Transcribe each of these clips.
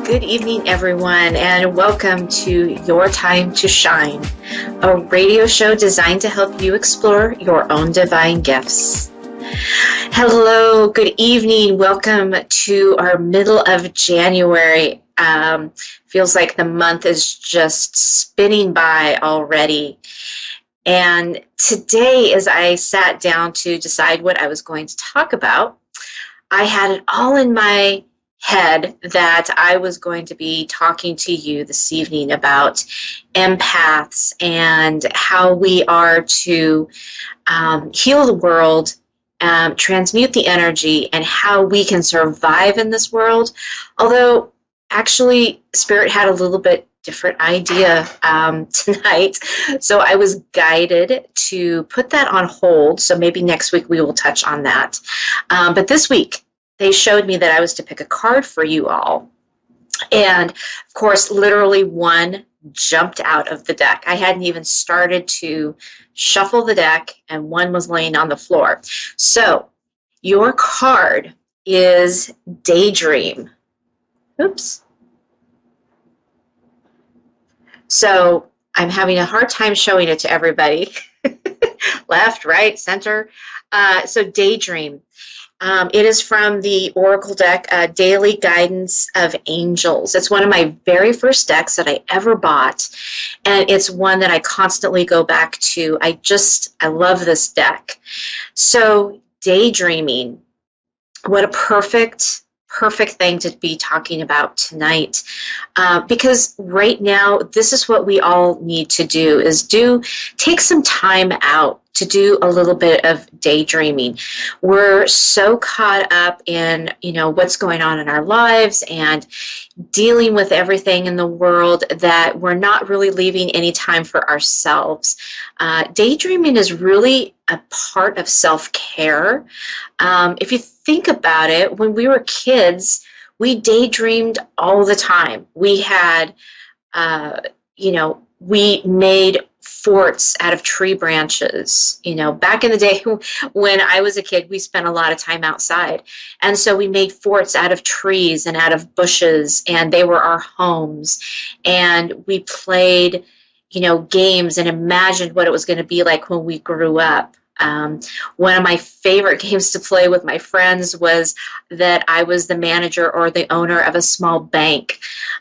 Good evening, everyone, and welcome to Your Time to Shine, a radio show designed to help you explore your own divine gifts. Hello, good evening. Welcome to our middle of January. Feels like the month is just spinning by already. And today, as I sat down to decide what I was going to talk about, I had it all in my head that I was going to be talking to you this evening about empaths and how we are to heal the world, transmute the energy, and how we can survive in this world. Although, actually, Spirit had a little bit different idea tonight, so I was guided to put that on hold, so maybe next week we will touch on that. But this week, they showed me that I was to pick a card for you all. And, of course, literally one jumped out of the deck. I hadn't even started to shuffle the deck, and one was laying on the floor. So, your card is Daydream. Oops. So, I'm having a hard time showing it to everybody. Left, right, center. So, Daydream. It is from the Oracle deck, Daily Guidance of Angels. It's one of my very first decks that I ever bought, and it's one that I constantly go back to. I love this deck. So, daydreaming, what a perfect thing to be talking about tonight, because right now this is what we all need to do, is take some time out to do a little bit of daydreaming. We're so caught up in, what's going on in our lives and dealing with everything in the world that we're not really leaving any time for ourselves. Daydreaming is really a part of self-care. If you think about it, when we were kids, we daydreamed all the time. We had, we made forts out of tree branches. Back in the day when I was a kid, we spent a lot of time outside. And so we made forts out of trees and out of bushes, and they were our homes. And we played, games and imagined what it was going to be like when we grew up. One of my favorite games to play with my friends was that I was the manager or the owner of a small bank.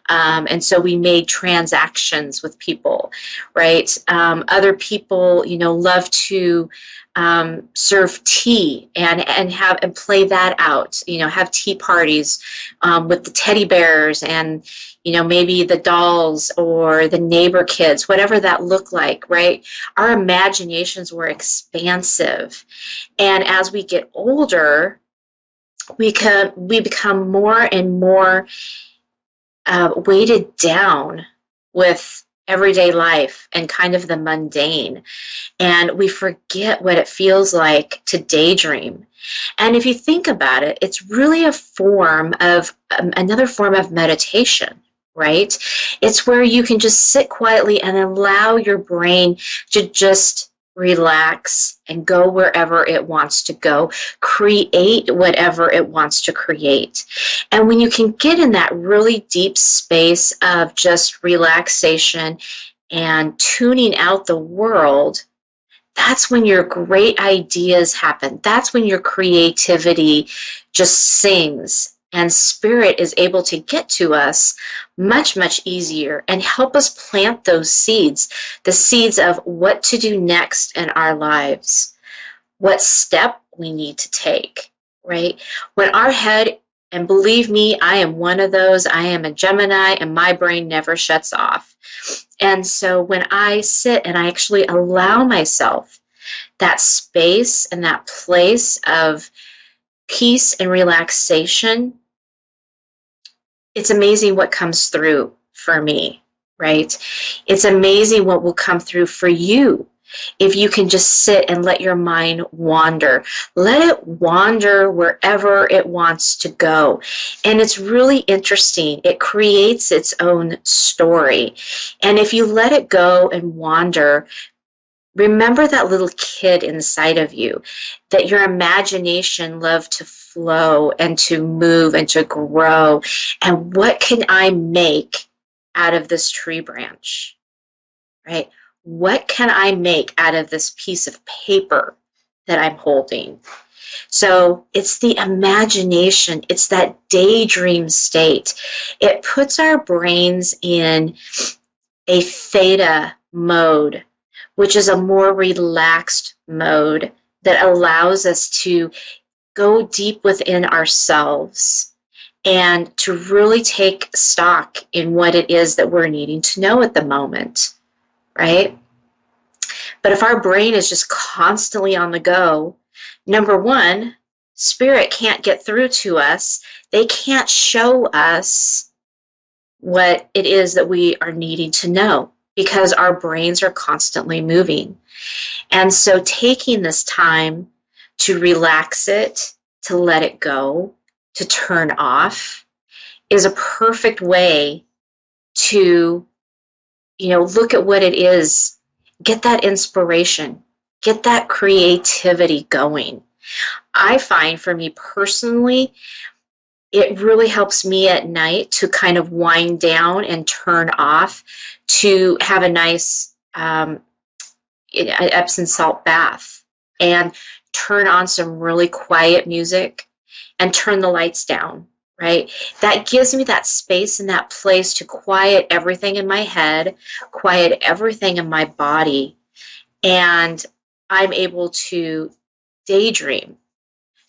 And so we made transactions with people, right? Other people, love to serve tea and play that out, have tea parties with the teddy bears and, maybe the dolls or the neighbor kids, whatever that looked like, right? Our imaginations were expansive. And as we get older, we become more and more weighted down with everyday life and kind of the mundane. And we forget what it feels like to daydream. And if you think about it, it's really another form of meditation, right? It's where you can just sit quietly and allow your brain to just relax and go wherever it wants to go, create whatever it wants to create. And when you can get in that really deep space of just relaxation and tuning out the world, that's when your great ideas happen. That's when your creativity just sings, and Spirit is able to get to us much, much easier and help us plant those seeds, the seeds of what to do next in our lives, what step we need to take, right? When our head, and believe me, I am one of those, I am a Gemini, and my brain never shuts off. And so when I sit and I actually allow myself that space and that place of peace and relaxation, it's amazing what comes through for me, right? It's amazing what will come through for you if you can just sit and let your mind wander. Let it wander wherever it wants to go. And it's really interesting. It creates its own story. And if you let it go and wander, Remember that little kid inside of you, that your imagination loved to flow and to move and to grow. And what can I make out of this tree branch, right? What can I make out of this piece of paper that I'm holding? So it's the imagination, it's that daydream state. It puts our brains in a theta mode, which is a more relaxed mode that allows us to go deep within ourselves and to really take stock in what it is that we're needing to know at the moment, right? But if our brain is just constantly on the go, number one, spirit can't get through to us. They can't show us what it is that we are needing to know because our brains are constantly moving. And so taking this time to relax it, to let it go, to turn off is a perfect way to, look at what it is, get that inspiration, get that creativity going. I find for me personally, it really helps me at night to kind of wind down and turn off, to have a nice Epsom salt bath and turn on some really quiet music and turn the lights down, right? That gives me that space and that place to quiet everything in my head, quiet everything in my body, and I'm able to daydream,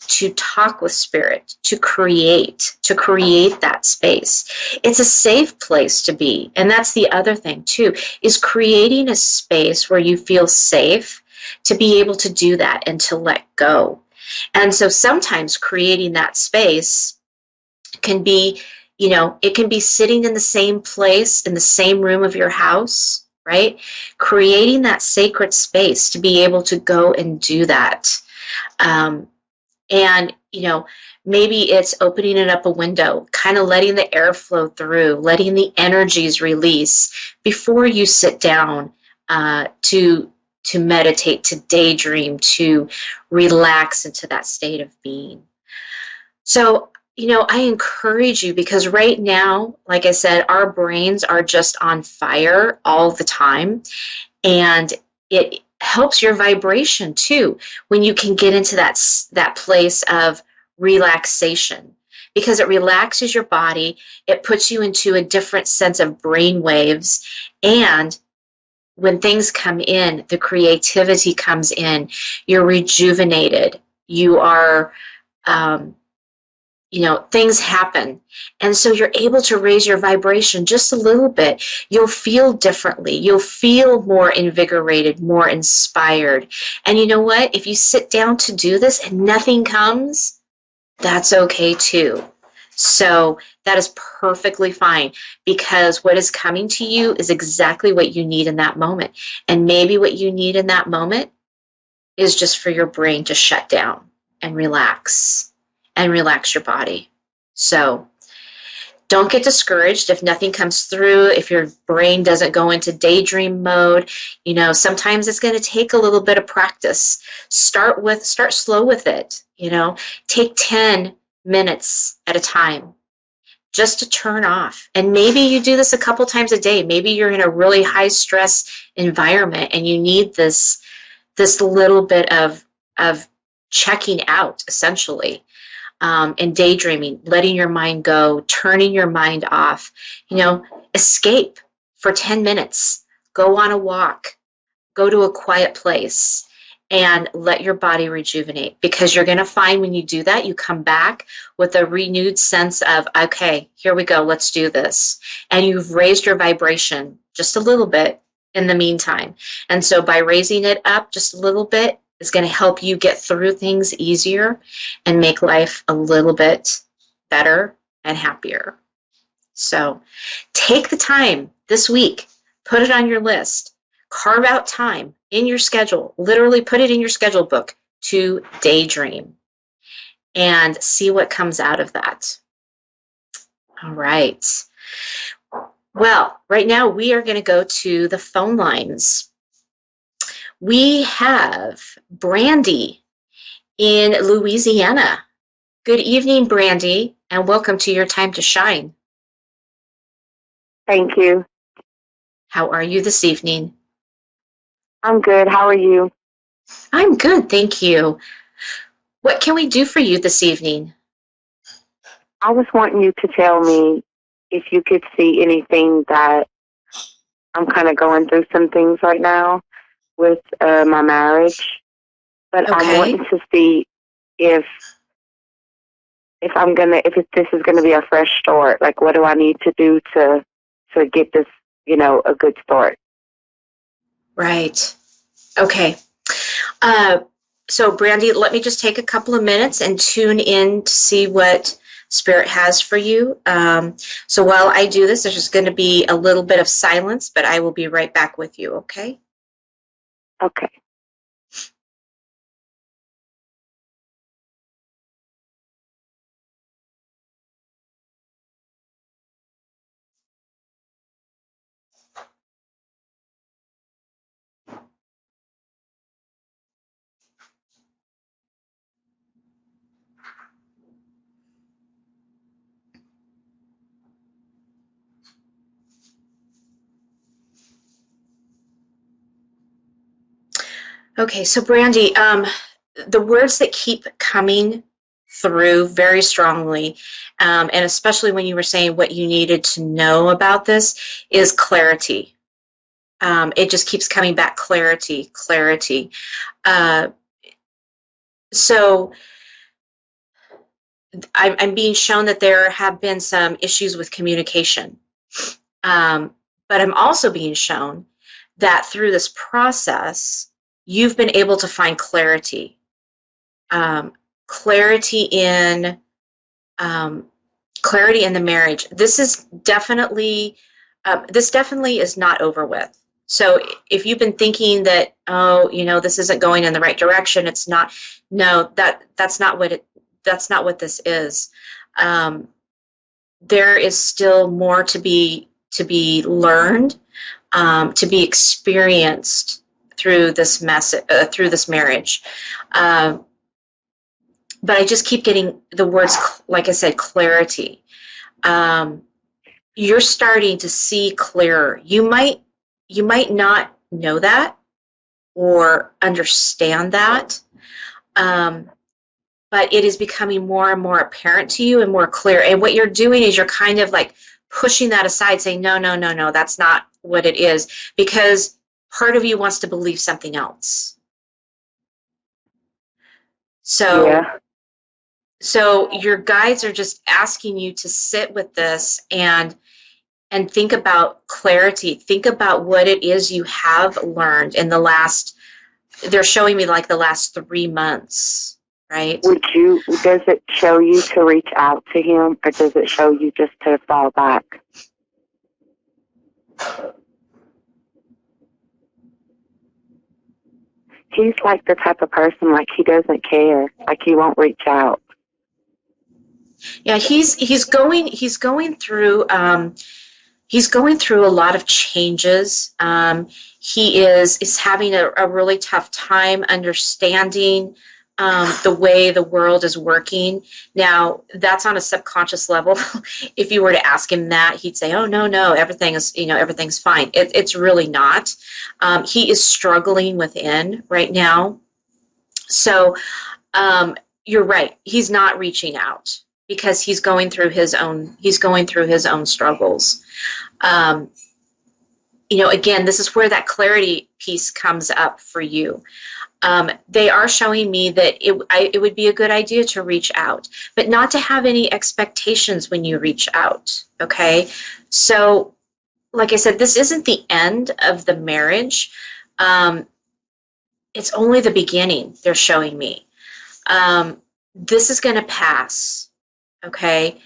to talk with spirit, to create that space. It's a safe place to be. And that's the other thing too, is creating a space where you feel safe to be able to do that and to let go. And so sometimes creating that space can be, it can be sitting in the same place, in the same room of your house, right? Creating that sacred space to be able to go and do that. And, maybe it's opening it up a window, kind of letting the air flow through, letting the energies release before you sit down to meditate, to daydream, to relax into that state of being. So, I encourage you, because right now, like I said, our brains are just on fire all the time. And it helps your vibration too when you can get into that place of relaxation, because it relaxes your body, it puts you into a different sense of brain waves, and when things come in, the creativity comes in, you're rejuvenated, you are things happen. And so you're able to raise your vibration just a little bit. You'll feel differently. You'll feel more invigorated, more inspired. And you know what? If you sit down to do this and nothing comes, that's okay too. So that is perfectly fine, because what is coming to you is exactly what you need in that moment. And maybe what you need in that moment is just for your brain to shut down and relax your body. So don't get discouraged if nothing comes through, if your brain doesn't go into daydream mode. Sometimes it's going to take a little bit of practice. Start slow with it. Take 10 minutes at a time just to turn off. And maybe you do this a couple times a day. Maybe you're in a really high stress environment and you need this little bit of checking out, essentially. And daydreaming, letting your mind go, turning your mind off, escape for 10 minutes, go on a walk, go to a quiet place, and let your body rejuvenate. Because you're going to find when you do that, you come back with a renewed sense of, okay, here we go, let's do this. And you've raised your vibration just a little bit in the meantime. And so by raising it up just a little bit, is going to help you get through things easier and make life a little bit better and happier. So take the time this week, put it on your list, carve out time in your schedule, literally put it in your schedule book to daydream, and see what comes out of that. All right. Well, right now we are going to go to the phone lines. We have Brandy in Louisiana. Good evening, Brandy, and welcome to Your Time to Shine. Thank you. How are you this evening? I'm good. How are you? I'm good, thank you. What can we do for you this evening? I was wanting you to tell me if you could see anything that I'm kind of going through some things right now with my marriage, but I'm Okay. wanting to see if this is gonna be a fresh start. Like, what do I need to do to get this, a good start? Right. Okay. Uh, so, Brandy, let me just take a couple of minutes and tune in to see what Spirit has for you. So while I do this, there's just going to be a little bit of silence, but I will be right back with you, okay? Okay. Okay, so Brandy, the words that keep coming through very strongly, and especially when you were saying what you needed to know about this, is clarity. It just keeps coming back, clarity, clarity. Uh, so I'm being shown that there have been some issues with communication. But I'm also being shown that through this process, you've been able to find clarity. Clarity in clarity in the marriage. This definitely is not over with. So if you've been thinking that, oh, this isn't going in the right direction, it's not. No, that's not what this is. There is still more to be learned, to be experienced through this through this marriage. But I just keep getting the words, like I said, clarity. You're starting to see clearer. You might not know that or understand that, but it is becoming more and more apparent to you and more clear. And what you're doing is you're kind of like pushing that aside, saying, no, no, no, no, that's not what it is, because part of you wants to believe something else. So Yeah. So your guides are just asking you to sit with this and think about clarity. Think about what it is you have learned in the last. They're showing me like the last 3 months, right? Does it show you to reach out to him, or does it show you just to fall back? He's like the type of person, like, he doesn't care, like he won't reach out. Yeah, he's going through a lot of changes. He is having a really tough time understanding the way the world is working. Now, that's on a subconscious level. If you were to ask him that, he'd say, "Oh, no, no, everything's fine." It's really not. He is struggling within right now. So you're right. He's not reaching out because he's going through his own struggles. Again, this is where that clarity piece comes up for you. They are showing me that it would be a good idea to reach out, but not to have any expectations when you reach out, okay? So, like I said, this isn't the end of the marriage. It's only the beginning, they're showing me. This is going to pass, okay?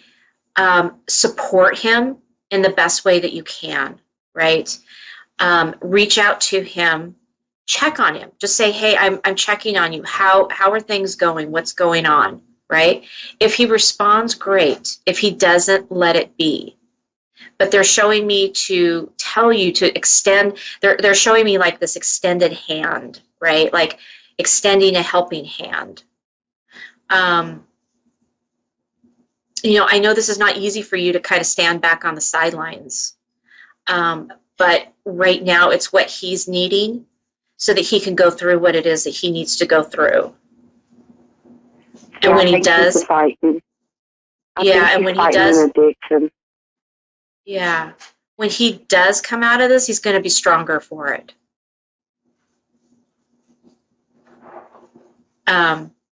Support him in the best way that you can, right? Reach out to him, check on him. Just say, "Hey, I'm checking on you. How are things going? What's going on?" Right? If he responds, great. If he doesn't, let it be. but they're showing me to tell you to extend. They're showing me like this extended hand, right? Like extending a helping hand. Um, I know this is not easy for you to kind of stand back on the sidelines, but right now it's what he's needing so that he can go through what it is that he needs to go through. And Yeah, when I he think does, he's fighting. I think yeah, and he's when he fighting does, an addiction. yeah, when he does come out of this, he's going to be stronger for it.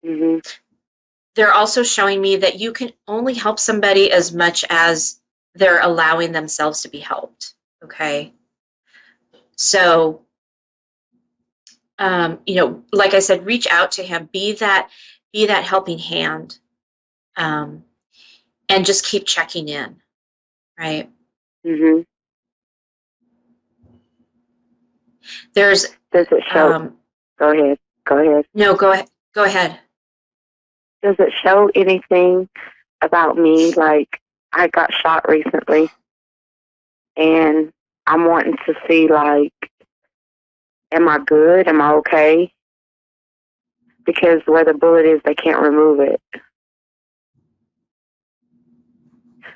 Mm-hmm. They're also showing me that you can only help somebody as much as they're allowing themselves to be helped. Okay. So, like I said, reach out to him, be that helping hand, and just keep checking in. Right. Mm-hmm. There's, Does it show? Go ahead. Go ahead. no, go ahead. Go ahead. Does it show anything about me? Like, I got shot recently, and I'm wanting to see, like, am I good? Am I okay? Because where the bullet is, they can't remove it.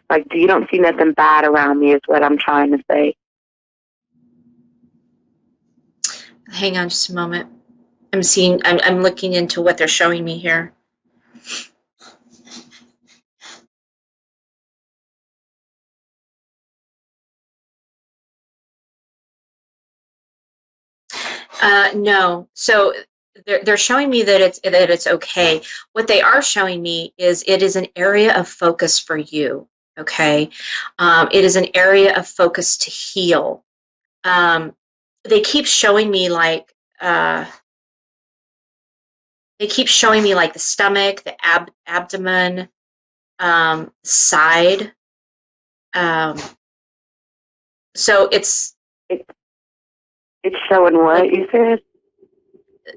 Like, you don't see nothing bad around me is what I'm trying to say. Hang on just a moment. I'm looking into what they're showing me here. No. So they're showing me that it's okay. What they are showing me is it is an area of focus for you. Okay. It is an area of focus to heal. They keep showing me like the stomach, the abdomen, side. So it's It's showing what like you said?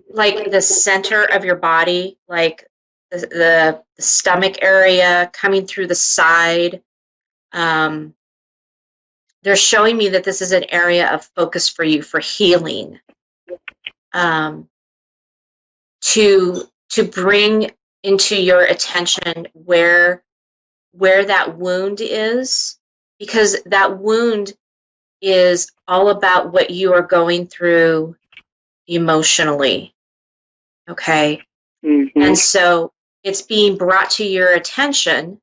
like the center of your body, like the stomach area coming through the side. Um, they're showing me that this is an area of focus for you for healing, um, to bring into your attention where that wound is, because that wound is all about what you are going through emotionally. Okay. Mm-hmm. And so it's being brought to your attention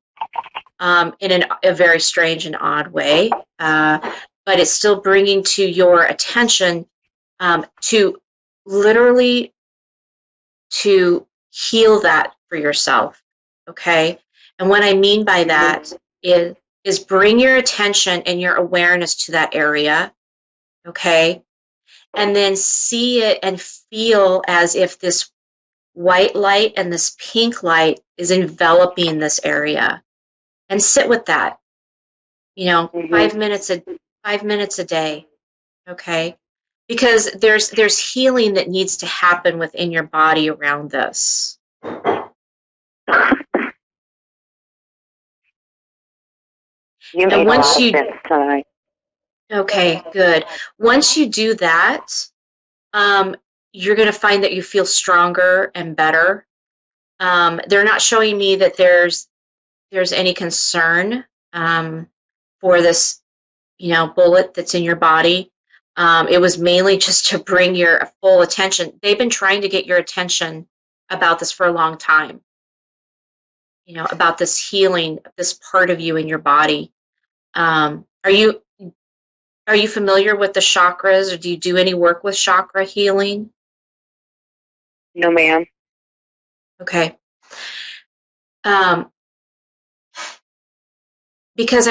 in a very strange and odd way, but it's still bringing to your attention to literally to heal that for yourself. Okay. And what I mean by that is bring your attention and your awareness to that area. Okay. And then see it and feel as if this white light and this pink light is enveloping this area, and sit with that, Mm-hmm. 5 minutes a day. Okay. Because there's healing that needs to happen within your body around this. You And made a lot of sense tonight. okay, good. Once you do that, you're going to find that you feel stronger and better. They're not showing me that there's any concern for this, bullet that's in your body. It was mainly just to bring your full attention. They've been trying to get your attention about this for a long time, about this healing, this part of you in your body. Are you familiar with the chakras, or do you do any work with chakra healing? No, ma'am. Okay. Because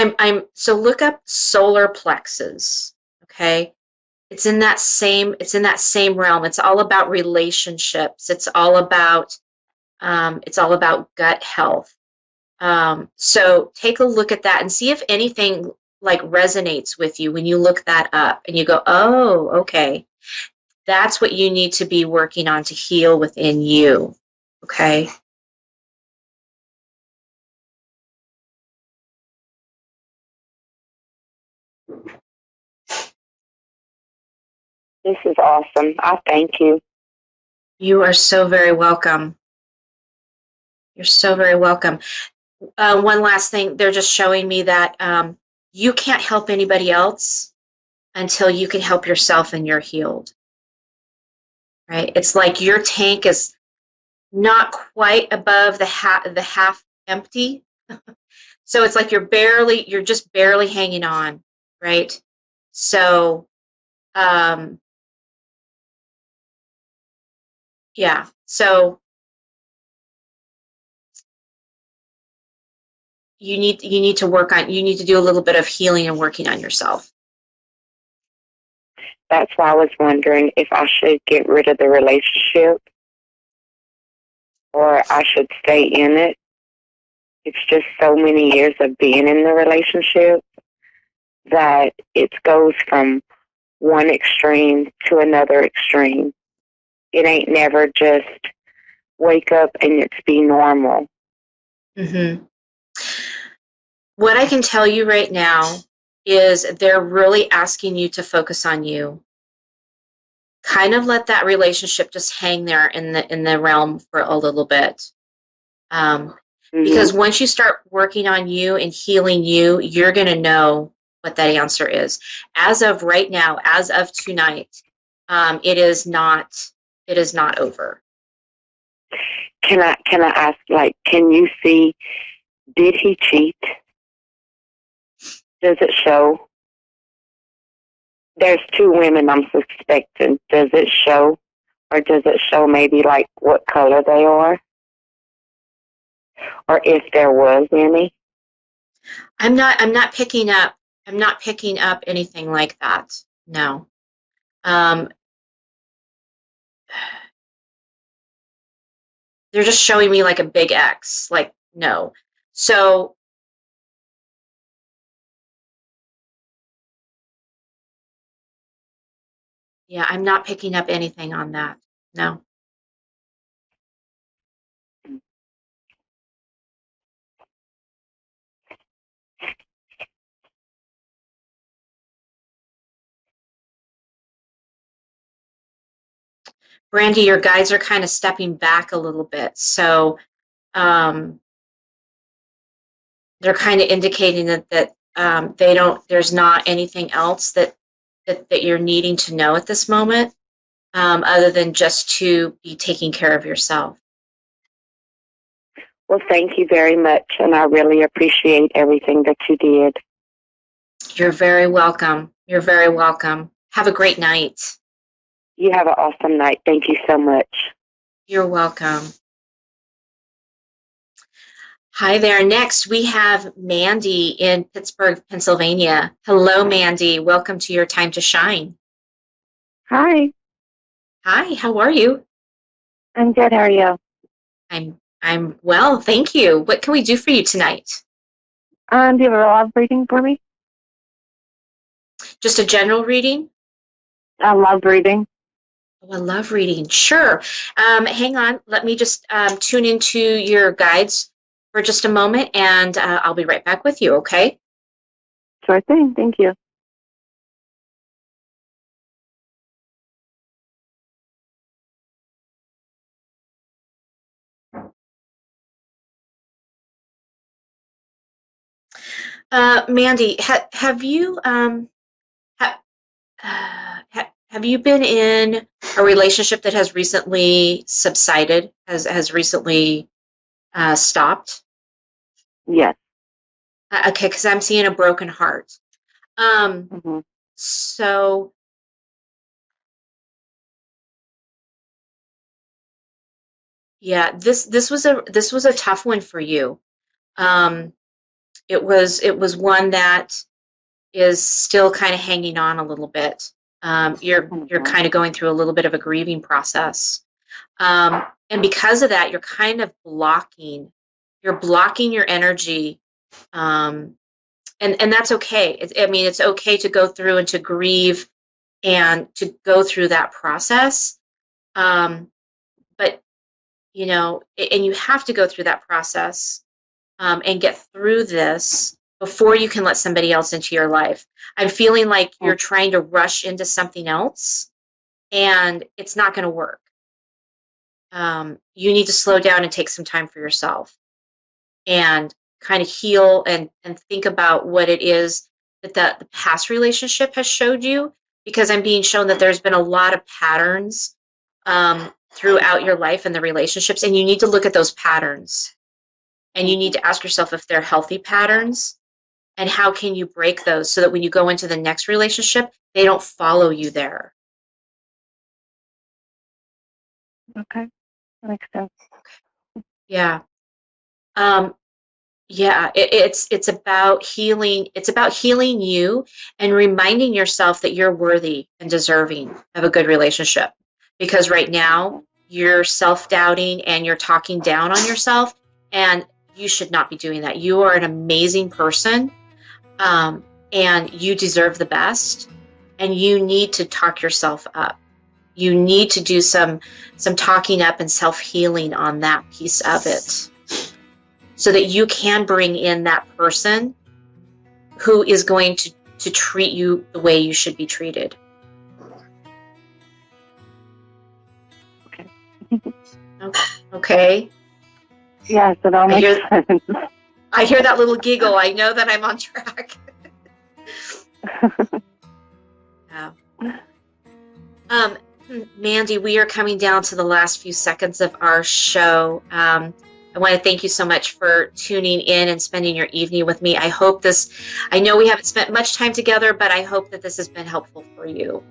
so look up solar plexus. Okay. It's in that same realm. It's all about relationships. It's all about gut health. So take a look at that and see if anything like resonates with you when you look that up and you go, oh, okay, that's what you need to be working on to heal within you. Okay. This is awesome. I thank you. You are so very welcome. You're so very welcome. One last thing, they're just showing me that you can't help anybody else until you can help yourself and you're healed. Right? It's like your tank is not quite above the half empty. So it's like you're just barely hanging on, right? So yeah. So you need to work on, you need to do a little bit of healing and working on yourself. That's why I was wondering if I should get rid of the relationship or I should stay in it. It's just so many years of being in the relationship that it goes from one extreme to another extreme. It ain't never just wake up and it's be normal. Mm-hmm. What I can tell you right now is they're really asking you to focus on you. Kind of let that relationship just hang there in the realm for a little bit. Because once you start working on you and healing you, you're going to know what that answer is. As of right now, as of tonight, it is not over. Can I ask, like, can you see, did he cheat? Does it show? There's two women I'm suspecting. Does it show? Or does it show maybe like what color they are? Or if there was any? I'm not picking up anything like that. No. They're just showing me like a big X, like no. So yeah, I'm not picking up anything on that. No. Brandy, your guides are kind of stepping back a little bit. So they're kind of indicating that they don't, there's not anything else that you're needing to know at this moment, other than just to be taking care of yourself. Well, thank you very much, and I really appreciate everything that you did. You're very welcome. You're very welcome. Have a great night. You have an awesome night. Thank you so much. You're welcome. Hi there. Next, we have Mandy in Pittsburgh, Pennsylvania. Hello, Mandy. Welcome to Your Time to Shine. Hi. Hi, how are you? I'm good. How are you? I'm well, thank you. What can we do for you tonight? Do you have a love reading for me? Just a general reading? A love reading. Oh, a love reading. Sure. Hang on. Let me just tune into your guides for just a moment, and I'll be right back with you, okay? Sure thing. Thank you. Mandy, have you have you been in a relationship that has recently subsided, has recently stopped? Yes. Okay, because I'm seeing a broken heart. So yeah, this was a tough one for you. It was one that is still kind of hanging on a little bit. You're kind of going through a little bit of a grieving process, and because of that, you're kind of blocking your energy, and that's okay. I mean, it's okay to go through and to grieve and to go through that process, but you know, and you have to go through that process, and get through this before you can let somebody else into your life. I'm feeling like you're trying to rush into something else, and it's not going to work. You need to slow down and take some time for yourself and kind of heal and think about what it is that the past relationship has showed you, because I'm being shown that there's been a lot of patterns throughout your life and the relationships, and you need to look at those patterns, and you need to ask yourself if they're healthy patterns, and how can you break those so that when you go into the next relationship, they don't follow you there. Okay, that makes sense. Yeah. Yeah, it's about healing. It's about healing you and reminding yourself that you're worthy and deserving of a good relationship. Because right now you're self-doubting and you're talking down on yourself, and you should not be doing that. You are an amazing person, and you deserve the best, and you need to talk yourself up. You need to do some talking up and self-healing on that piece of it, so that you can bring in that person who is going to treat you the way you should be treated. Okay. Yes, it all makes sense. I hear that little giggle. I know that I'm on track. Yeah. Mandy, we are coming down to the last few seconds of our show. I want to thank you so much for tuning in and spending your evening with me. I know we haven't spent much time together, but I hope that this has been helpful for you.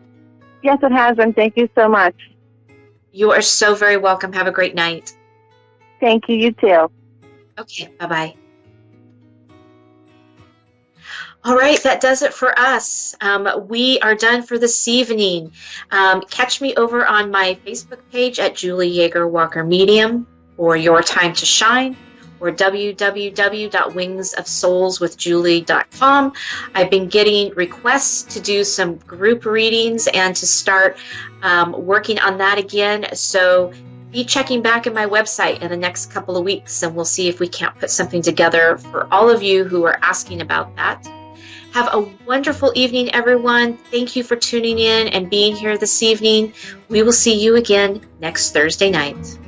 Yes, it has, and thank you so much. You are so very welcome. Have a great night. Thank you, you too. Okay, bye-bye. All right, that does it for us. We are done for this evening. Catch me over on my Facebook page at Julie YeagerWalker Medium, or Your Time to Shine, or www.wingsofsoulswithjulie.com. I've been getting requests to do some group readings and to start working on that again. So be checking back at my website in the next couple of weeks, and we'll see if we can't put something together for all of you who are asking about that. Have a wonderful evening, everyone. Thank you for tuning in and being here this evening. We will see you again next Thursday night.